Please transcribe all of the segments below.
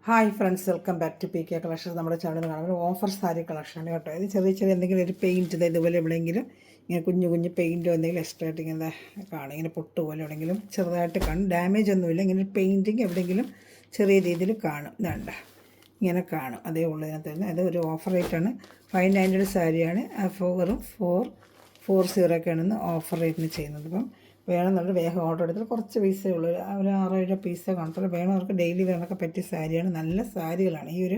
Hi friends, welcome back to P K collections. നമ്മുടെ channel കാണാൻ ഒരു ഓഫർ സാരി കളക്ഷനാണ് കേട്ടോ. ഇത് ചെറിയ ചെറിയ എന്തെങ്കിലും ഒരു പെയിൻറ്റ് ഇതുപോലെ എവിടെയെങ്കിലും ഇങ്ങനെ കുഞ്ഞു കുഞ്ഞു പെയിൻറ്റോ എന്തെങ്കിലും എക്സ്ട്രാ ആയിട്ട് ഇങ്ങനെ കാണും, ഇങ്ങനെ പൊട്ട് പോലെ എവിടെയെങ്കിലും ചെറുതായിട്ട് കാണും. ഡാമേജ് ഒന്നുമില്ല, ഇങ്ങനെ പെയിൻറ്റിങ് എവിടെയെങ്കിലും ചെറിയ രീതിയിൽ കാണും. ഇതാണ്ട ഇങ്ങനെ കാണും, അതേ ഉള്ളൂ ഇതിനകത്ത് തന്നെ. അത് ഒരു ഓഫർ റേറ്റാണ്. 590 സാരിയാണ്. വെറും 440 ഓഫർ റേറ്റിന് ചെയ്യുന്നത്. അപ്പം വേണമെന്നുള്ള വേഗം ഓർഡർ എടുത്തിട്ട് കുറച്ച് പീസേ ഉള്ളൂ, ഒരു 6-7 പീസേ കാണത്തുള്ളൂ. വേണമവർക്ക് ഡെയിലി വേണമൊക്കെ പറ്റിയ സാരിയാണ്. നല്ല സാരികളാണ്. ഈ ഒരു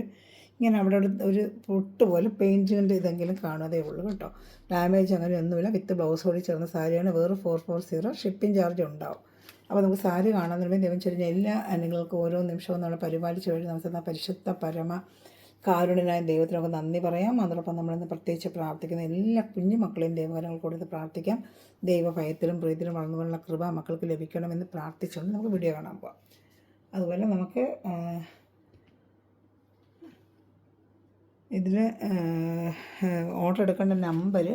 ഇങ്ങനെ അവിടെ ഒരു പൊട്ട് പോലെ പെയിൻറ്റിൻ്റെ ഇതെങ്കിലും കാണാതേ ഉള്ളൂ കേട്ടോ. ഡാമേജ് അങ്ങനെ ഒന്നുമില്ല. വിത്ത് ബ്ലൗസ് കൂടി ചേർന്ന സാരിയാണ്. വേറെ 440. ഷിപ്പിംഗ് ചാർജ് ഉണ്ടാവും. അപ്പോൾ നമുക്ക് സാരി കാണാമെന്നുണ്ടെങ്കിൽ ദൈവം ചൊരിഞ്ഞ എല്ലാ അനങ്ങൾക്കും ഓരോ നിമിഷവും നമ്മൾ പരിപാലിച്ച് കഴിഞ്ഞ് നമുക്ക് പരിശുദ്ധ പരമ കാരുണ്യനായ ദൈവത്തിനൊക്കെ നന്ദി പറയാം. അതോടൊപ്പം നമ്മളിന്ന് പ്രത്യേകിച്ച് പ്രാർത്ഥിക്കുന്ന എല്ലാ കുഞ്ഞു മക്കളെയും ദൈവകരങ്ങൾ കൊടുത്ത് പ്രാർത്ഥിക്കാം. ദൈവഭയത്തിലും പ്രീതിയിലും വളർന്നുകൊണ്ടുള്ള കൃപ മക്കൾക്ക് ലഭിക്കണമെന്ന് പ്രാർത്ഥിച്ചുകൊണ്ട് നമുക്ക് വീഡിയോ കാണാൻ പോകാം. അതുപോലെ നമുക്ക് ഇതിൽ ഓർഡർ എടുക്കേണ്ട നമ്പർ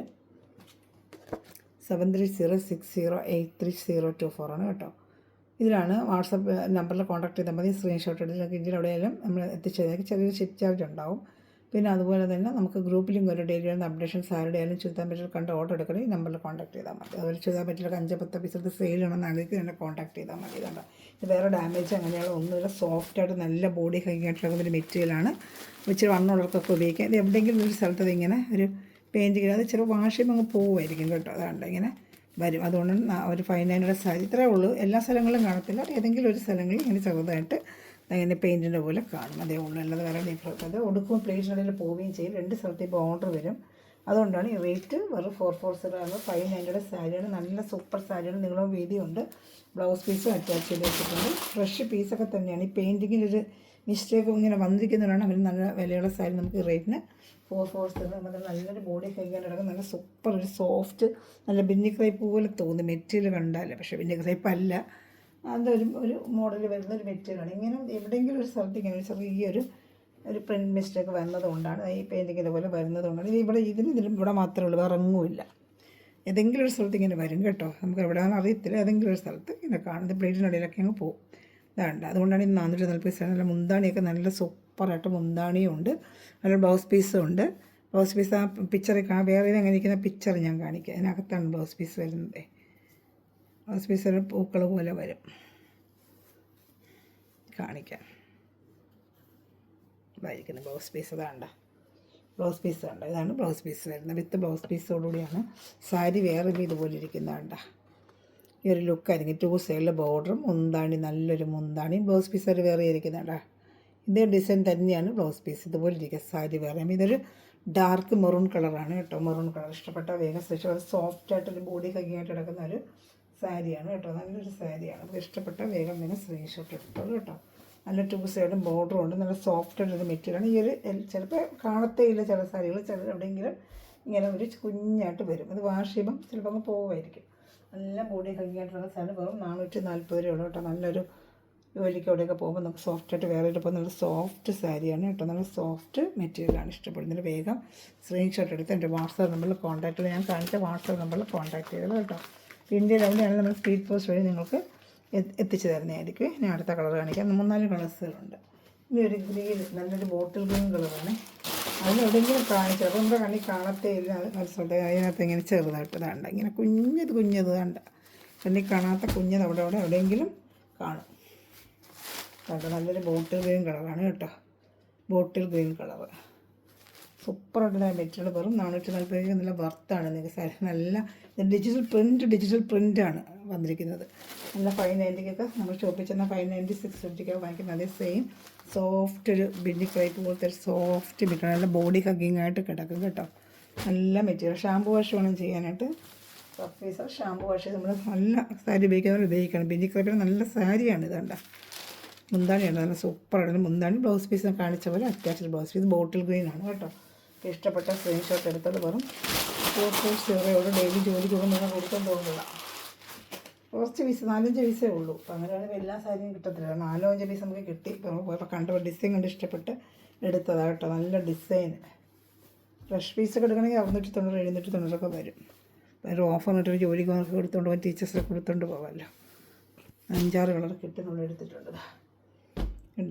7306083024 ആണ് കേട്ടോ. ഇതിലാണ് വാട്സപ്പ് നമ്പറിൽ കോൺടാക്ട് ചെയ്താൽ മതി. സ്ക്രീൻഷോട്ട് എടുത്ത് ഇന്ത്യയിൽ എവിടെയായാലും നമ്മൾ എത്തിച്ചേരാൻ ചെറിയൊരു ഷിപ്പ് ചാർജ് ഉണ്ടാവും. പിന്നെ അതുപോലെ തന്നെ നമുക്ക് ഗ്രൂപ്പിലും ഒരു ഡെയിലി വരുന്ന അപ്ഡേഷൻസ് ആരുടെ ആയാലും ചുരുത്താൻ പറ്റിയ കണ്ട് ഓർഡർ എടുക്കണമെങ്കിൽ നമ്പറിൽ കോൺടാക്ട് ചെയ്താൽ മതി. അതുപോലെ ചുരുത്താൻ പറ്റിയ 5-10 പീസത്തെ സെയിൽ ചെയ്യണമെന്ന് ആഗ്രഹിക്കുക തന്നെ കോൺടാക്ട് ചെയ്താൽ മതി. ഇതുണ്ട്, ഇത് വേറെ ഡാമേജ് അങ്ങനെയുള്ള ഒന്നുമില്ല. സോഫ്റ്റായിട്ട് നല്ല ബോഡി ഹൈഗായിട്ടുള്ള ഒരു മെറ്റീരിയലാണ്. ഇച്ചിരി വണ്ണുള്ളവർക്കൊക്കെ ഉപയോഗിക്കാം. ഇത് എവിടെയെങ്കിലും ഒരു സ്ഥലത്ത് ഇങ്ങനെ ഒരു പെയിൻറ്റ് അത് ചില വാഷ് ചെയ്യുമ്പോൾ അങ്ങ് പോവുമായിരിക്കും കേട്ടോ. അതാണ്ട് ഇങ്ങനെ വരും. അതുകൊണ്ട് ഒരു 590 സാരി ഇത്രയേ ഉള്ളൂ. എല്ലാ സ്ഥലങ്ങളിലും കാണത്തില്ല, ഏതെങ്കിലും ഒരു സ്ഥലങ്ങളിൽ ഇങ്ങനെ ചെറുതായിട്ട് അങ്ങനെ പെയിൻറ്റിൻ്റെ പോലെ കാണും, അതേ ഉള്ളൂ. അല്ലാതെ വേറെ ഡിഫറൻറ്റ്. അത് ഒടുക്കും പ്ലേറ്റിനിടയിൽ പോവുകയും ചെയ്യും. 2 സ്ഥലത്ത് ഇപ്പോൾ ഓർഡർ വരും. അതുകൊണ്ടാണ് ഈ റേറ്റ് വെറും 440 ആണ്. 590 സാരിയാണ്. നല്ല സൂപ്പർ സാരിയാണ്. നീളവും വീതിയുണ്ട്. ബ്ലൗസ് പീസും അറ്റാച്ച് ചെയ്ത് വെച്ചിട്ടുണ്ട്. ഫ്രഷ് പീസൊക്കെ തന്നെയാണ്. ഈ പെയിൻറ്റിങ്ങിലൊരു മിസ്റ്റേക്ക് ഇങ്ങനെ വന്നിരിക്കുന്നതുകൊണ്ടാണ് അവർ നല്ല വിലയുള്ള സാരി നമുക്ക് ഈ റേറ്റിന് 440 നമുക്ക് നല്ലൊരു ബോഡി കഴിക്കാൻ കിടക്കും. നല്ല സൂപ്പർ ഒരു സോഫ്റ്റ് നല്ല ബിന്നി ക്രൈപ്പ് പോലെ തോന്നും മെറ്റീരിയൽ കണ്ടാൽ. പക്ഷേ ബിന്നി ക്രൈപ്പ് അല്ല, അതൊരു മോഡൽ വരുന്നൊരു മെറ്റീരിയലാണ്. ഇങ്ങനെ എവിടെയെങ്കിലും ഒരു സ്ഥലത്ത് ഇങ്ങനെ ചെറിയൊരു പ്രിൻറ്റ് മിസ്റ്റേക്ക് വരുന്നതുകൊണ്ടാണ് ഈ പെയിൻറ്റിങ് ഇതുപോലെ വരുന്നതുകൊണ്ടാണ്. ഇത് ഇവിടെ മാത്രമേ ഉള്ളൂ, വേറെ എങ്ങുമില്ല. ഏതെങ്കിലും ഒരു സ്ഥലത്ത് ഇങ്ങനെ വരും കേട്ടോ. നമുക്ക് എവിടെയാണെന്ന് അറിയത്തില്ല. ഏതെങ്കിലും ഒരു സ്ഥലത്ത് ഇങ്ങനെ കാണുന്നത് പ്ലേറ്റിനിടയിലൊക്കെ അങ്ങ് പോകും. ഇതാണ്ട് അതുകൊണ്ടാണ് ഈ 440 നല്ല മുന്താണിയൊക്കെ നല്ല സൂപ്പറായിട്ട് മുന്താണിയും ഉണ്ട്. നല്ല ബ്ലൗസ് പീസും ഉണ്ട്. ബ്ലൗസ് പീസ് ആ പിക്ചറിൽ വേറെ എങ്ങനെ ഇരിക്കുന്ന പിക്ചർ ഞാൻ കാണിക്കാം. അതിനകത്താണ് ബ്ലൗസ് പീസ് വരുന്നത്. ബ്ലൗസ് പീസ് ഒരു പൂക്കൾ പോലെ വരും, കാണിക്കാം. ഇതായിരിക്കുന്നത് ബ്ലൗസ് പീസ്. അതാണ്ട ബ്ലൗസ് പീസ് കണ്ട, ഇതാണ് ബ്ലൗസ് പീസ് വരുന്നത്. വിത്ത് ബ്ലൗസ് പീസോടുകൂടിയാണ് സാരി വേറെ ഇതുപോലെ ഇരിക്കുന്നതാണ്ട. ഈ ഒരു ലുക്കായിരിക്കും. 2 സൈഡിൽ ബോർഡറും മുന്താണി, നല്ലൊരു മുന്താണി. ബ്ലൗസ് പീസ് ഒരു വേറെ ഇരിക്കുന്നുണ്ടാ. ഇതേ ഡിസൈൻ തന്നെയാണ് ബ്ലൗസ് പീസ്. ഇതുപോലെ ഇരിക്കുക സാരി വേറെ. ഇതൊരു ഡാർക്ക് മെറൂൺ കളറാണ് കേട്ടോ. മെറൂൺ കളർ ഇഷ്ടപ്പെട്ട വേഗം സ്റ്റിച്ച്. അത് സോഫ്റ്റായിട്ടൊരു ബോഡി കൈയായിട്ട് കിടക്കുന്ന ഒരു സാരിയാണ് കേട്ടോ. നല്ലൊരു സാരിയാണ്. നമുക്ക് ഇഷ്ടപ്പെട്ട വേഗം സ്ക്രീൻഷോട്ട് എടുത്തോളൂ കേട്ടോ. നല്ല 2 സൈഡും ബോർഡറും ഉണ്ട്. നല്ല സോഫ്റ്റായിട്ടൊരു മെറ്റീരിയലാണ്. ഈ ഒരു ചിലപ്പോൾ കാണത്തേ ഇല്ല ചില സാരികൾ. ചില എവിടെയെങ്കിലും ഇങ്ങനെ ഒരു കുഞ്ഞായിട്ട് വരും. അത് വാഷ് ചെയ്യുമ്പം ചിലപ്പോൾ അങ്ങ് പോവുമായിരിക്കും. നല്ല ബോഡി ഭംഗിയായിട്ടുള്ള സാരി വെറും 440 രൂപ കേട്ടോ. നല്ലൊരു ജോലിക്ക് അവിടെയൊക്കെ പോകുമ്പോൾ നമുക്ക് സോഫ്റ്റായിട്ട് വേറെ ഇപ്പോൾ നല്ല സോഫ്റ്റ് സാരിയാണ് കേട്ടോ. നല്ല സോഫ്റ്റ് മെറ്റീരിയലാണ്. ഇഷ്ടപ്പെടുന്നതിന് വേഗം സ്ക്രീൻഷോട്ട് എടുത്ത് എൻ്റെ വാട്സാപ്പ് നമ്പറിൽ കോൺടാക്ട് ചെയ്ത് ഞാൻ കാണിച്ച വാട്സാപ്പ് നമ്പറിൽ കോൺടാക്ട് ചെയ്തത് കേട്ടോ. ഇന്ത്യയിൽ എവിടെയാണെങ്കിൽ നമ്മൾ സ്പീഡ് പോസ്റ്റ് വഴി നിങ്ങൾക്ക് എത്തിച്ചു തരുന്നതായിരിക്കും. ഞാൻ അടുത്ത കളർ കാണിക്കാം. 3-4 കളേഴ്സുകളുണ്ട്. ഇനി ഒരു ഗ്രീൻ, നല്ലൊരു ബോട്ടിൽ ഗ്രീൻ കളറാണ്. അതിനെവിടെയെങ്കിലും കാണിച്ചത് അപ്പോൾ നമ്മുടെ കണ്ണി കാണത്തേ ഇല്ല. അത് മനസ്സിലോട്ട് അതിനകത്ത് ഇങ്ങനെ ചെറുതായിട്ട് ഇതാണ്ട് ഇങ്ങനെ കുഞ്ഞത് കണ്ട കണ്ണി കാണാത്ത കുഞ്ഞത് അവിടെ എവിടെയെങ്കിലും കാണും കണ്ടോ. നല്ലൊരു ബോട്ടിൽ ഗ്രീൻ കളറാണ് കേട്ടോ. ബോട്ടിൽ ഗ്രീൻ കളറ് സൂപ്പറായിട്ടുള്ള മെറ്റീരിയൽ. വെറും 440 നല്ല വർത്താണ് നിങ്ങൾക്ക് സാരി. നല്ല ഡിജിറ്റൽ പ്രിൻ്റാണ് വന്നിരിക്കുന്നത്. നല്ല 590 നമ്മൾ ഷോപ്പിൽ ചെന്നാൽ 590 650 വാങ്ങിക്കുന്നത്. അതേ സെയിം സോഫ്റ്റ് ഒരു ബിന്നി ക്രൈപ്പ് പോലത്തെ ഒരു സോഫ്റ്റ് മെറ്റീരിയൽ. നല്ല ബോഡി ഹഗ്ഗിങ് ആയിട്ട് കിടക്കും കേട്ടോ. നല്ല മെറ്റീരിയൽ. ഷാമ്പു വാഷ് വേണം ചെയ്യാനായിട്ട്. സർഫേസ് ഷാമ്പു വാഷ് നമ്മൾ നല്ല സാരി ഉപയോഗിക്കണം. ബിന്നി ക്രൈപ്പിന് നല്ല സാരിയാണ്. ഇതണ്ട മുന്താണിയാണ്. നല്ല സൂപ്പറായിട്ട് മുന്താണി. ബ്ലൗസ് പീസ് കാണിച്ച പോലെ attached blouse piece. Bottle green ആണ് കേട്ടോ. ഇഷ്ടപ്പെട്ട സ്ക്രീൻഷോട്ട് എടുത്തത് വെറും 440 ഡെയിലി ജോലി പോകുമ്പോൾ കൊടുക്കാൻ തോന്നുന്നില്ല. കുറച്ച് പീസ് 4-5 പീസേ ഉള്ളൂ. അപ്പോൾ അങ്ങനെയാണെങ്കിൽ എല്ലാ സാരിയും കിട്ടത്തില്ല. 4-5 പീസ് നമുക്ക് കിട്ടി. ഇപ്പോൾ പോയപ്പോൾ കണ്ടപ്പോൾ ഡിസൈൻ കണ്ട് ഇഷ്ടപ്പെട്ട് എടുത്തതാണ് കേട്ടോ. നല്ല ഡിസൈൻ. ഫ്രഷ് പീസൊക്കെ എടുക്കണമെങ്കിൽ 690-790 വരും. ഒരു ഓഫർ ഇട്ടൊരു ജോലിക്ക് കൊടുത്തുകൊണ്ട് പോകാൻ ടീച്ചേഴ്സൊക്കെ കൊടുത്തുകൊണ്ട് പോകാമല്ലോ. 5-6 കളർ കിട്ടി നമ്മൾ എടുത്തിട്ടുണ്ട്.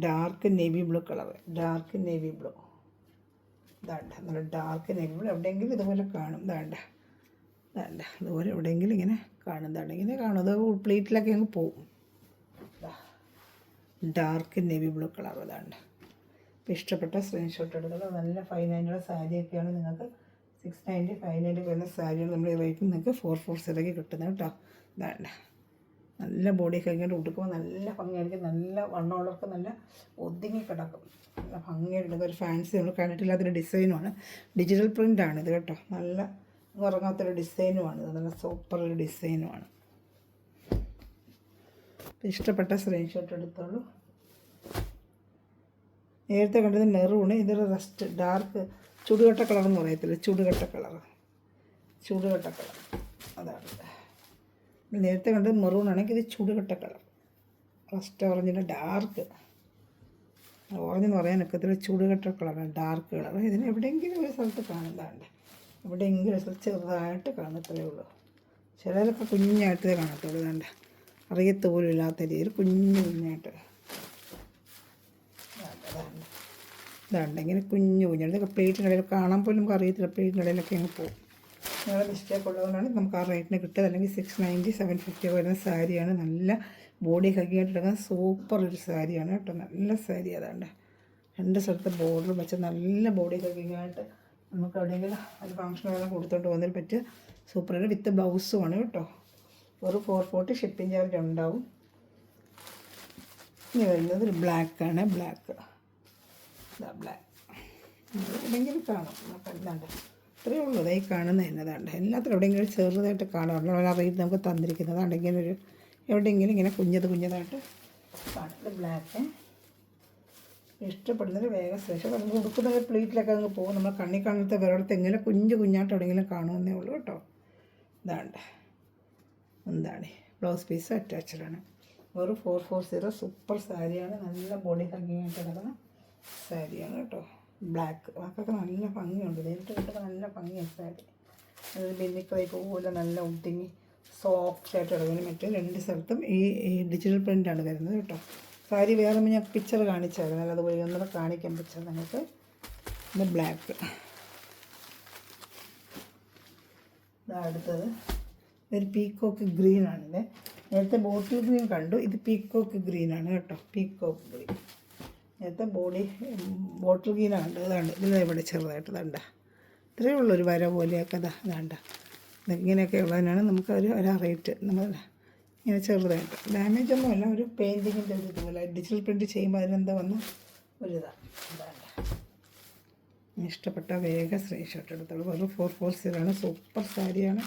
Dark navy blue colour, dark navy blue. ഇതാണ്ട നല്ല ഡാർക്ക് നേവി ബ്ലൂ. എവിടെയെങ്കിലും ഇതുപോലെ കാണും. ഇതാണ്ട അതുപോലെ എവിടെയെങ്കിലും ഇങ്ങനെ കാണും. ഇങ്ങനെ കാണും. അത് പ്ലേറ്റിലൊക്കെ അങ്ങ് പോവും. Dark navy blue colour. ഇതാണ്ട്. ഇപ്പോൾ ഇഷ്ടപ്പെട്ട സ്ക്രീൻഷോട്ട് എടുക്കുക. നല്ല 590 സാരിയൊക്കെയാണ് നിങ്ങൾക്ക് 690 590 വരുന്ന സാരിയാണ് നമ്മൾ ഈ റേറ്റിൽ നിങ്ങൾക്ക് 440 കിട്ടുന്നത് കേട്ടോ. ഇതാണ്ട് നല്ല ബോഡി കഴിഞ്ഞിട്ട് ഉടുക്കുമ്പോൾ നല്ല ഭംഗിയായിരിക്കും. നല്ല വണ്ണമുള്ളവർക്ക് നല്ല ഒതുങ്ങി കിടക്കും. നല്ല ഭംഗിയായിട്ട് ഒരു ഫാൻസി നമ്മൾ കണ്ടിട്ടില്ലാത്തൊരു ഡിസൈനുമാണ്. ഡിജിറ്റൽ പ്രിൻ്റാണ് ഇത് കേട്ടോ. നല്ല ഉറങ്ങാത്തൊരു ഡിസൈനുമാണ് ഇത്. നല്ല സൂപ്പറൊരു ഡിസൈനുമാണ്. ഇഷ്ടപ്പെട്ട സ്ക്രീൻഷോട്ട് എടുത്തോളൂ. നേരത്തെ കണ്ടത് മെറൂണ്. ഇതൊരു റസ്റ്റ് ഡാർക്ക് ചുടുകട്ട കളറെന്ന് പറയത്തില്ല, ചുടുകട്ട കളർ അതാണ്. നേരത്തെ കണ്ടത് മെറൂൺ ആണെങ്കിൽ ഇത് ചുടുകട്ട കളർ. റസ്റ്റ് ഓറഞ്ചിൻ്റെ ഡാർക്ക് ഓറഞ്ചെന്ന് പറയാനൊക്കത്തില്ല, ചുടുകട്ട കളറാണ്, ഡാർക്ക് കളർ. ഇതിന് എവിടെയെങ്കിലും ഒരു സ്ഥലത്ത് കാണുന്നതാണ്. എവിടെയെങ്കിലും ഒരു സ്ഥലത്ത് ചെറുതായിട്ട് കാണത്തേ ഉള്ളൂ. ചിലരൊക്കെ കുഞ്ഞായിട്ടേ കാണത്തുള്ളൂ. ഇതാണ്ട് അറിയത്ത് പോലും ഇല്ലാത്ത രീതിയിൽ കുഞ്ഞായിട്ട് ഇതാണ്ട് ഇങ്ങനെ കുഞ്ഞായിട്ട്. ഇതൊക്കെ പ്ലേറ്റിനിടയിൽ കാണാൻ പോലും നമുക്ക് അറിയത്തില്ല. പ്ലേറ്റിനിടയിലൊക്കെ അങ്ങ് പോകും. നിങ്ങളുടെ മിസ്റ്റേക്ക് ഉള്ളതുകൊണ്ടാണ് നമുക്ക് ആ റേറ്റിന് കിട്ടുക. അല്ലെങ്കിൽ 690 750 വരുന്ന സാരിയാണ്. നല്ല ബോഡി ഹഗ്ഗിയായിട്ട് എടുക്കുന്ന സൂപ്പർ ഒരു സാരിയാണ് കേട്ടോ. നല്ല സാരി. അതാണ്ട് 2 സ്ഥലത്ത് ബോർഡർ വെച്ച് നല്ല ബോഡി ഹഗ്ഗിയായിട്ട് നമുക്ക് എവിടെയെങ്കിലും ഒരു ഫംഗ്ഷനെല്ലാം കൊടുത്തോണ്ട് പോകുന്നതിന് പറ്റിയ സൂപ്പറായിട്ട് വിത്ത് ബ്ലൗസുമാണ് കേട്ടോ. ഒരു 440 ഷിപ്പിംഗ് ചാർജ് ഉണ്ടാവും. ഇനി വരുന്നത് ഒരു ബ്ലാക്കാണ്. ബ്ലാക്ക് എവിടെയെങ്കിലും കാണും. എന്താണ്ട് ഇത്രയേ ഉള്ളൂ. അതായി കാണുന്നത് എന്നതാണ്ട്. എല്ലാത്തിലും എവിടെയെങ്കിലും ചെറുതായിട്ട് കാണാറുണ്ട്. അറിയിട്ട് നമുക്ക് തന്നിരിക്കുന്നതാണെങ്കിൽ ഒരു എവിടെയെങ്കിലും ഇങ്ങനെ കുഞ്ഞതായിട്ട് കാണും. ബ്ലാക്ക് ഇഷ്ടപ്പെടുന്നൊരു വേഗം ശേഷം നമുക്ക് കൊടുക്കുന്ന പ്ലേറ്റിലൊക്കെ അങ്ങ് പോകും. നമ്മൾ കണ്ണി കാണാത്ത വേറെ എങ്ങനെ കുഞ്ഞായിട്ട് എവിടെയെങ്കിലും കാണുമെന്നേ ഉള്ളൂ കേട്ടോ. എന്താണ് ബ്ലൗസ് പീസ് അറ്റാച്ചഡാണ്. ഒരു 440 സൂപ്പർ സാരിയാണ്. നല്ല ബോഡി ഹഗ്ഗിങ്ങായിട്ട് കിടക്കുന്ന സാരിയാണ് കേട്ടോ. ബ്ലാക്ക് വാക്കൊക്കെ നല്ല ഭംഗിയുണ്ട്. നേരിട്ട് കിട്ടുമ്പോൾ നല്ല ഭംഗിയാണ് സാരി. അത് ബിന്നിക്കളി പോലെ നല്ല ഒതുങ്ങി സോഫ്റ്റായിട്ട് കിടക്കുന്നു. മറ്റേ 2 സ്ഥലത്തും ഈ ഡിജിറ്റൽ പ്രിൻ്റാണ് വരുന്നത് കേട്ടോ. സാരി വേറെ ഞാൻ പിക്ചർ കാണിച്ചായിരുന്നു. അതുപോലെ ഒന്നുകൂടെ കാണിക്കാൻ പിക്ചർ നിങ്ങൾക്ക്. ഇത് ബ്ലാക്ക്. അടുത്തത് ഒരു പീക്കോക്ക് ഗ്രീനാണിത്. നേരത്തെ ബോട്ടിൽ ഗ്രീൻ കണ്ടു. ഇത് പീക്കോക്ക് ഗ്രീനാണ് കേട്ടോ. Peacock green. നേരത്തെ ബോട്ടിൽ ഗ്രീനാണ് കണ്ടത്. ഇതാണ്ട് ഇതിൽ ഇവിടെ ചെറുതായിട്ട് ഇതാണ്ട ഇത്രയേ ഉള്ളൂ. ഒരു വര പോലെയൊക്കെ ഇതാണ്ട ഇങ്ങനെയൊക്കെ ഉള്ളതിനാണ് നമുക്ക് ഒരു റേറ്റ്. നമ്മൾ ഇങ്ങനെ ചെറുതായിട്ട് ഡാമേജ് ഒന്നുമല്ല. ഒരു പെയിൻറ്റിങ്ങിൻ്റെ ഒരു ഇതുപോലെ ഡിജിറ്റൽ പ്രിൻറ്റ് ചെയ്യുമ്പോൾ അതിനെന്താ വന്ന് ഒരിതാണ്. ഇഷ്ടപ്പെട്ട വേഗം സ്ക്രീൻഷോട്ട് എടുത്തോളൂ. വെറും 440 സൂപ്പർ സാരിയാണ്.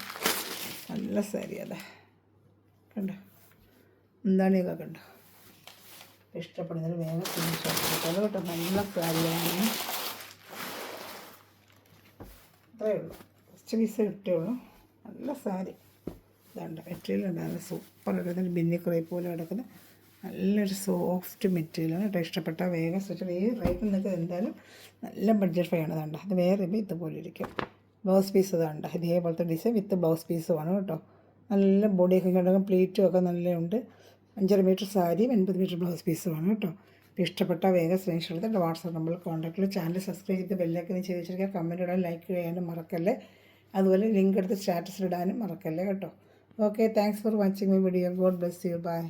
നല്ല സാരി. അതെ കണ്ടോ. എന്താണിതൊക്കെ കണ്ടോ. ഇഷ്ടപ്പെടുന്നതിൽ വേഗം സ്ക്രീൻഷോട്ട് എടുത്തോളൂ കേട്ടോ. നല്ല സാരിയാണ്. അത്രയേ ഉള്ളൂ. കുറച്ച് പീസ് കിട്ടുകയുള്ളൂ. നല്ല സാരി. ഇതാണ്ട് മെറ്റീരിയലുണ്ട്. നല്ല സൂപ്പറായിട്ട് ബിന്നിക്കുറേ പോലെ കിടക്കുന്ന നല്ലൊരു സോഫ്റ്റ് മെറ്റീരിയലാണ് കേട്ടോ. ഇഷ്ടപ്പെട്ട വേഗം സ്റ്റിച്ച്. ഈ റേറ്റ് നിങ്ങൾക്ക് എന്തായാലും നല്ല ബഡ്ജറ്റ് ഫ്രൈ ആണ്. ഇതാണ്ട ഇത് വേറെ ഇതുപോലെ ഇരിക്കും. ബ്ലൗസ് പീസ് ഇതാണ്ട ഇതേപോലത്തെ ഡിസൈൻ വിത്ത് ബ്ലൗസ് പീസുമാണ് കേട്ടോ. നല്ല ബോഡിയൊക്കെ കിടക്കും. പ്ലീറ്റും ഒക്കെ നല്ലതുണ്ട്. 5.5 മീറ്റർ സാരിയും 80 മീറ്റർ ബ്ലൗസ് പീസുമാണ് കേട്ടോ. ഇപ്പോൾ ഇഷ്ടപ്പെട്ട വേഗം സ്ക്രീൻഷോട്ട് എടുത്തിട്ട് വാട്സാപ്പ് നമ്പറിൽ കോൺടാക്റ്റിൽ ചാനൽ സബ്സ്ക്രൈബ് ചെയ്ത് ബെല്ലൈക്കൻ ചെയ്ത് വെച്ചിരിക്കുക. കമൻറ്റ് ഇടാൻ ലൈക്ക് ചെയ്യാനും മറക്കല്ലേ. അതുപോലെ ലിങ്ക് എടുത്ത് സ്റ്റാറ്റസിലിടാനും മറക്കല്ലേ കേട്ടോ. Okay, thanks for watching my video. God bless you. By.